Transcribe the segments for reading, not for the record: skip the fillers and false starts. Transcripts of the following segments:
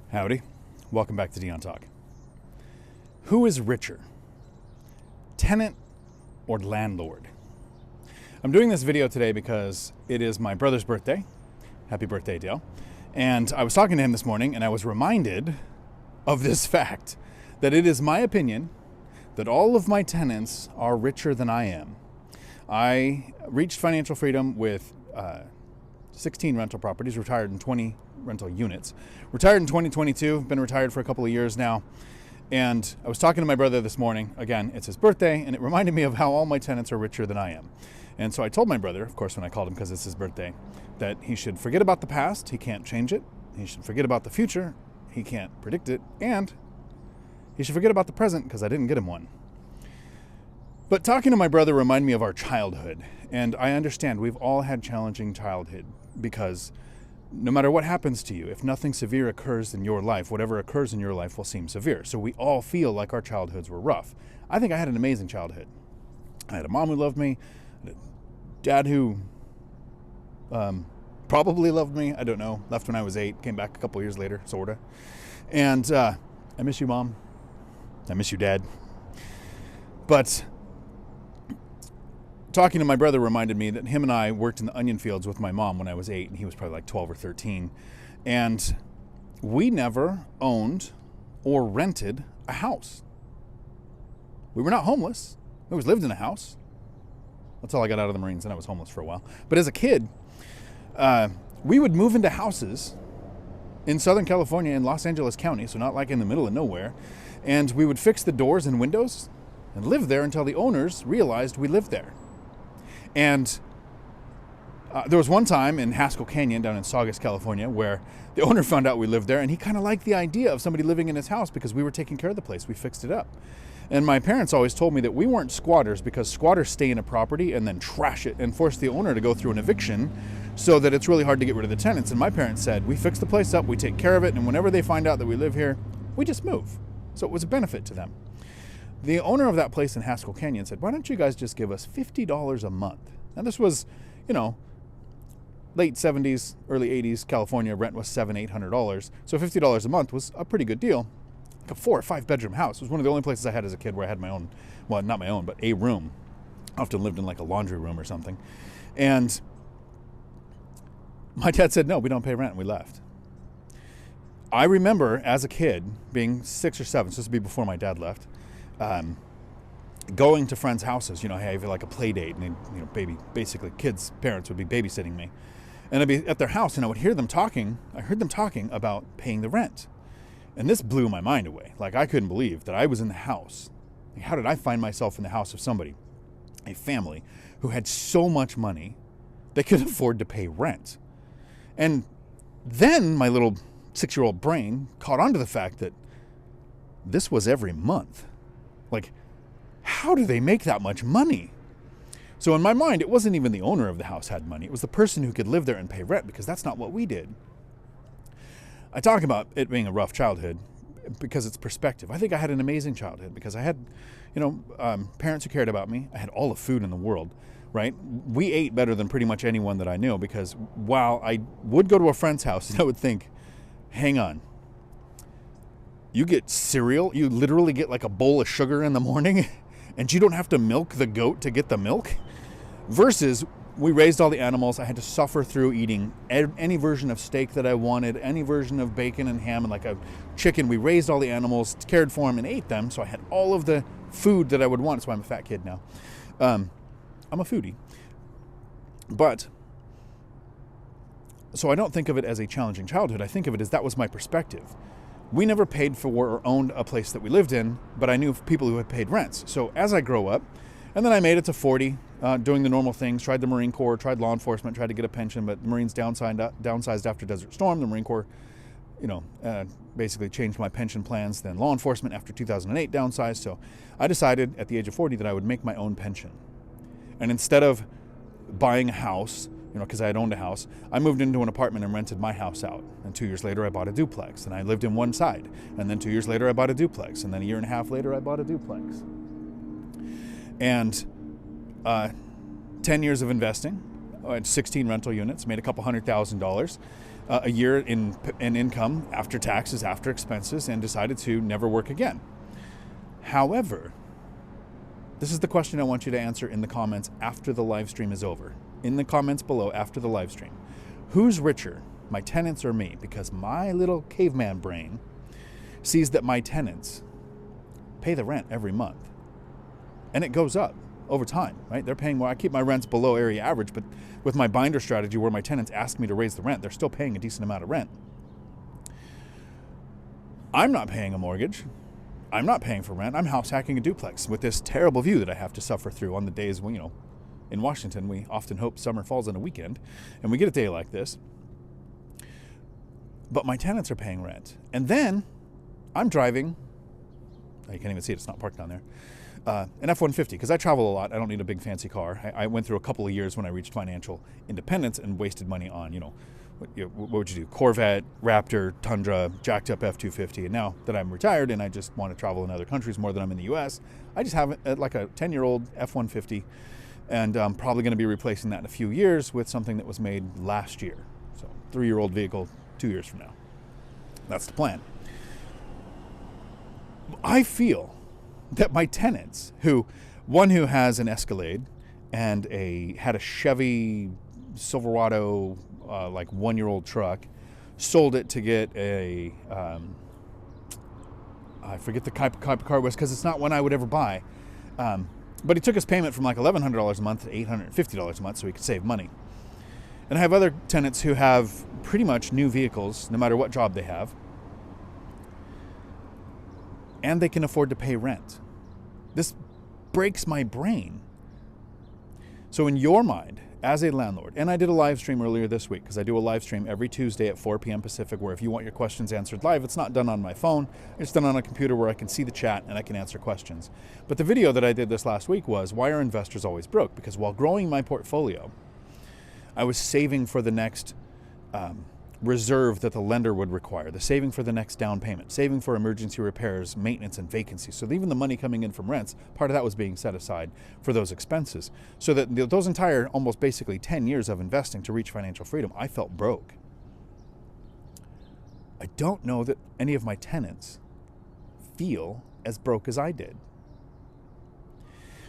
Howdy. Welcome back to Dion Talk. Who is richer, tenant or landlord? I'm doing this video today because it is my brother's birthday. Happy birthday, Dale. And I was talking to him this morning and I was reminded of this fact, that it is my opinion that all of my tenants are richer than I am. I reached financial freedom with 16 rental properties, retired in 20 rental units. Retired in 2022, been retired for a couple of years now. And I was talking to my brother this morning. Again, it's his birthday, and it reminded me of how all my tenants are richer than I am. And so I told my brother, of course, when I called him because it's his birthday, that he should forget about the past. He can't change it. He should forget about the future. He can't predict it. And he should forget about the present because I didn't get him one. But talking to my brother reminded me of our childhood. And I understand we've all had challenging childhood because no matter what happens to you, if nothing severe occurs in your life, whatever occurs in your life will seem severe. So we all feel like our childhoods were rough. I think I had an amazing childhood. I had a mom who loved me, a dad who probably loved me. I don't know. Left when I was 8, came back a couple years later, sorta. And I miss you, Mom. I miss you, Dad. But talking to my brother reminded me that him and I worked in the onion fields with my mom when I was 8, and he was probably like 12 or 13. And we never owned or rented a house. We were not homeless. We always lived in a house. That's all I got out of the Marines, and I was homeless for a while. But as a kid, we would move into houses in Southern California in Los Angeles County, so not like in the middle of nowhere. And we would fix the doors and windows and live there until the owners realized we lived there. And there was one time in Haskell Canyon down in Saugus, California, where the owner found out we lived there, and he kind of liked the idea of somebody living in his house because we were taking care of the place. We fixed it up. And my parents always told me that we weren't squatters because squatters stay in a property and then trash it and force the owner to go through an eviction so that it's really hard to get rid of the tenants. And my parents said, we fix the place up, we take care of it, and whenever they find out that we live here, we just move. So it was a benefit to them. The owner of that place in Haskell Canyon said, why don't you guys just give us $50 a month? Now this was, late 70s, early 80s, California rent was $700, $800. So $50 a month was a pretty good deal. Like a 4 or 5 bedroom house. It was one of the only places I had as a kid where I had my own, well, not my own, but a room. I often lived in like a laundry room or something. And my dad said, no, we don't pay rent, and we left. I remember as a kid being 6 or 7, so this would be before my dad left, going to friends' houses, hey, I have like a play date, and basically kids' parents would be babysitting me. And I'd be at their house and I would hear them talking. I heard them talking about paying the rent. And this blew my mind away. Like I couldn't believe that I was in the house. Like, how did I find myself in the house of somebody, a family who had so much money they could afford to pay rent? And then my little 6-year-old brain caught on to the fact that this was every month. Like, how do they make that much money? So in my mind, it wasn't even the owner of the house had money. It was the person who could live there and pay rent, because that's not what we did. I talk about it being a rough childhood because it's perspective. I think I had an amazing childhood because I had, parents who cared about me. I had all the food in the world, right? We ate better than pretty much anyone that I knew because while I would go to a friend's house and I would think, hang on, you get cereal, you literally get like a bowl of sugar in the morning and you don't have to milk the goat to get the milk, versus we raised all the animals. I had to suffer through eating any version of steak that I wanted, any version of bacon and ham and like a chicken. We raised all the animals, cared for them, and ate them. So I had all of the food that I would want. That's why I'm a fat kid now. I'm a foodie. But, so I don't think of it as a challenging childhood. I think of it as that was my perspective. We never paid for or owned a place that we lived in, but I knew people who had paid rents. So as I grow up, and then I made it to 40, doing the normal things, tried the Marine Corps, tried law enforcement, tried to get a pension, but the Marines downsized after Desert Storm. The Marine Corps, basically changed my pension plans. Then law enforcement after 2008 downsized. So I decided at the age of 40 that I would make my own pension. And instead of buying a house, because I had owned a house, I moved into an apartment and rented my house out. And 2 years later, I bought a duplex. And I lived in one side. And then 2 years later, I bought a duplex. And then a year and a half later, I bought a duplex. And 10 years of investing, I had 16 rental units, made a couple $100,000. a year in income after taxes, after expenses, and decided to never work again. However, this is the question I want you to answer in the comments after the live stream is over. In the comments below after the live stream. Who's richer, my tenants or me? Because my little caveman brain sees that my tenants pay the rent every month. And it goes up over time, right? They're paying more. I keep my rents below area average, but with my binder strategy where my tenants ask me to raise the rent, they're still paying a decent amount of rent. I'm not paying a mortgage. I'm not paying for rent. I'm house hacking a duplex with this terrible view that I have to suffer through on the days when, in Washington, we often hope summer falls on a weekend, and we get a day like this. But my tenants are paying rent. And then I'm driving, you can't even see it, it's not parked down there, an F-150, because I travel a lot. I don't need a big fancy car. I went through a couple of years when I reached financial independence and wasted money on, what would you do? Corvette, Raptor, Tundra, jacked up F-250. And now that I'm retired and I just want to travel in other countries more than I'm in the U.S., I just have like a 10-year-old F-150. And I'm probably going to be replacing that in a few years with something that was made last year. So 3-year-old vehicle 2 years from now. That's the plan. I feel that my tenants, one who has an Escalade and had a Chevy Silverado, like 1-year-old truck, sold it to get a, I forget the type of car it was because it's not one I would ever buy. But he took his payment from like $1,100 a month to $850 a month so he could save money. And I have other tenants who have pretty much new vehicles, no matter what job they have. And they can afford to pay rent. This breaks my brain. So in your mind, as a landlord, and I did a live stream earlier this week, because I do a live stream every Tuesday at 4 p.m. Pacific, where if you want your questions answered live, it's not done on my phone, it's done on a computer where I can see the chat and I can answer questions. But the video that I did this last week was, why are investors always broke? Because while growing my portfolio, I was saving for the next reserve that the lender would require, the saving for the next down payment, saving for emergency repairs, maintenance, and vacancies. So even the money coming in from rents, part of that was being set aside for those expenses. So that those entire almost basically 10 years of investing to reach financial freedom, I felt broke. I don't know that any of my tenants feel as broke as I did.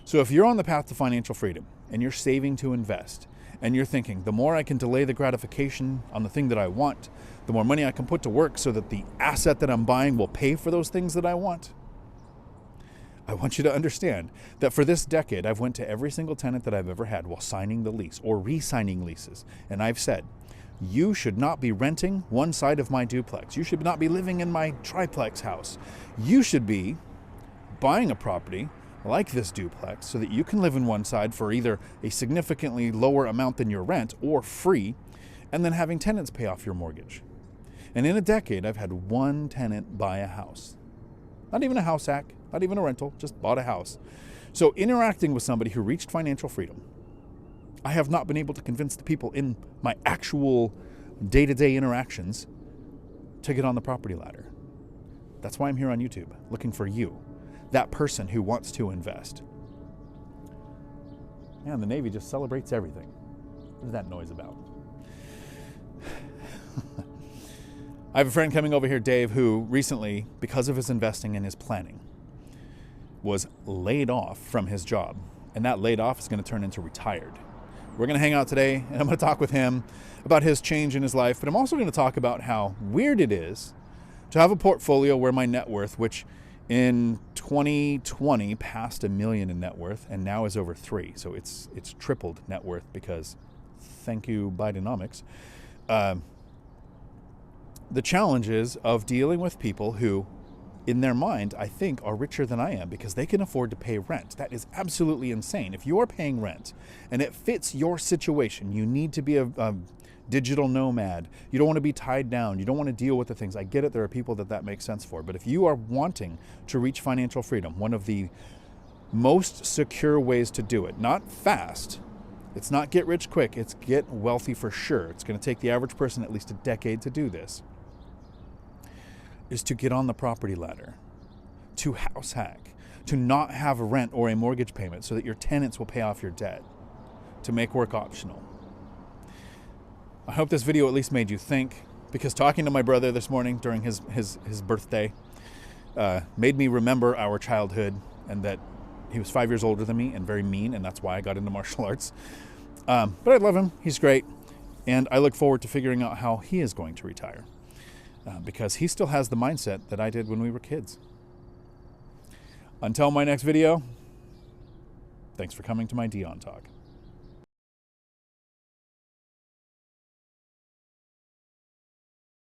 So if you're on the path to financial freedom and you're saving to invest, and you're thinking, the more I can delay the gratification on the thing that I want, the more money I can put to work so that the asset that I'm buying will pay for those things that I want. I want you to understand that for this decade, I've went to every single tenant that I've ever had while signing the lease or re-signing leases. And I've said, you should not be renting one side of my duplex. You should not be living in my triplex house. You should be buying a property like this duplex so that you can live in one side for either a significantly lower amount than your rent or free, and then having tenants pay off your mortgage. And in a decade, I've had one tenant buy a house. Not even a house hack, not even a rental, just bought a house. So interacting with somebody who reached financial freedom, I have not been able to convince the people in my actual day-to-day interactions to get on the property ladder. That's why I'm here on YouTube, looking for you. That person who wants to invest. Man, the Navy just celebrates everything. What is that noise about? I have a friend coming over here, Dave, who recently, because of his investing and his planning, was laid off from his job. And that laid off is going to turn into retired. We're going to hang out today, and I'm going to talk with him about his change in his life. But I'm also going to talk about how weird it is to have a portfolio where my net worth, which in 2020 passed $1 million in net worth and now is over $3 million. So it's tripled net worth because thank you, Bidenomics. The challenges of dealing with people who, in their mind, I think are richer than I am because they can afford to pay rent. That is absolutely insane. If you are paying rent and it fits your situation, you need to be a digital nomad. You don't want to be tied down. You don't want to deal with the things. I get it. There are people that makes sense for. But if you are wanting to reach financial freedom, one of the most secure ways to do it, not fast, it's not get rich quick, it's get wealthy for sure. It's going to take the average person at least a decade to do this, is to get on the property ladder, to house hack, to not have a rent or a mortgage payment so that your tenants will pay off your debt, to make work optional. I hope this video at least made you think. because talking to my brother this morning during his birthday made me remember our childhood, and that he was 5 years older than me and very mean, and that's why I got into martial arts. But I love him. He's great. And I look forward to figuring out how he is going to retire, because he still has the mindset that I did when we were kids. Until my next video, thanks for coming to my Dion Talk.